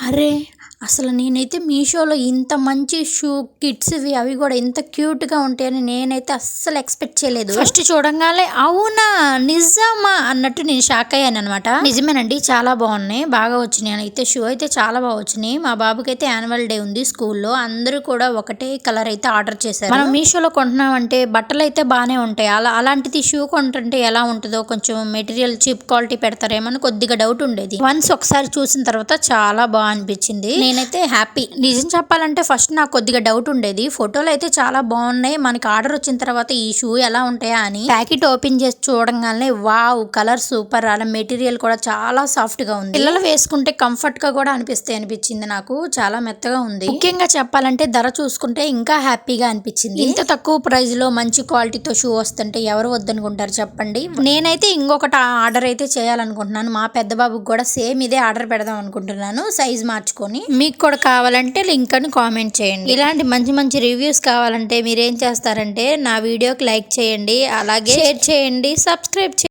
అరే! అసలు నేనైతే మీషోలో ఇంత మంచి షూ కిడ్స్‌వి అవి గూడా ఇంత క్యూట్‌గా ఉంటాయని నేనైతే అస్సలు ఎక్స్‌పెక్ట్ చేయలేదు. ఫస్ట్ చూడంగానే అవునా! నిజమా! అన్నట్టు నేను షాక్ అయ్యాననమాట. నిజమేనండి, చాలా బాగున్నాయి. బాగా వచ్చినాయి. అయితే షూ అయితే చాలా బాగా వచ్చినాయి. మా బాబుకైతే యాన్యువల్ డే ఉంది స్కూల్‌లో. అందరూ కూడా ఒకటే కలర్ అయితే ఆర్డర్ చేశారు. మనం మీషోలో కొంటున్నామంటే బట్టలైతే బానే ఉంటాయి. అలాంటిది షూ కొంటుంటే ఎలా ఉంటదో, కొంచెం మెటీరియల్ చీప్ క్వాలిటీ పెడతారేమో అని కొద్దిగా డౌట్ ఉండేది. వన్స్ ఒకసారి చూసిన తర్వాత చాలా బాగా అనిపించింది. నేనైతే హ్యాపీ. నిజం చెప్పాలంటే ఫస్ట్ నాకు కొద్దిగా డౌట్ ఉండేది. ఫోటోలు అయితే చాలా బాగున్నాయి. మనకి ఆర్డర్ వచ్చిన తర్వాత ఈ షూ ఎలా ఉంటాయా అని ప్యాకెట్ ఓపెన్ చేసి చూడంగానే వావ్, కలర్ సూపర్. అలా మెటీరియల్ కూడా చాలా సాఫ్ట్ గా ఉంది. పిల్లలు వేసుకుంటే కంఫర్ట్ గా కూడా అనిపించింది నాకు. చాలా మెత్తగా ఉంది. ముఖ్యంగా చెప్పాలంటే ధర చూసుకుంటే ఇంకా హ్యాపీగా అనిపించింది. ఇంత తక్కువ ప్రైస్ లో మంచి క్వాలిటీతో షూ వస్తుంటే ఎవరు వద్దనుకుంటారు చెప్పండి. నేనైతే ఇంకొకటి ఆర్డర్ అయితే చేయాలనుకుంటున్నాను. మా పెద్ద బాబుకి కూడా సేమ్ ఇదే ఆర్డర్ పెడదాం అనుకుంటున్నాను, సైజ్ మార్చుకొని. మీకు కూడా కావాలంటే లింక్ అని కామెంట్ చేయండి. ఇలాంటి మంచి మంచి రివ్యూస్ కావాలంటే మీరేం చేస్తారంటే నా వీడియోకి లైక్ చేయండి, అలాగే షేర్ చేయండి, సబ్స్క్రైబ్ చేయండి.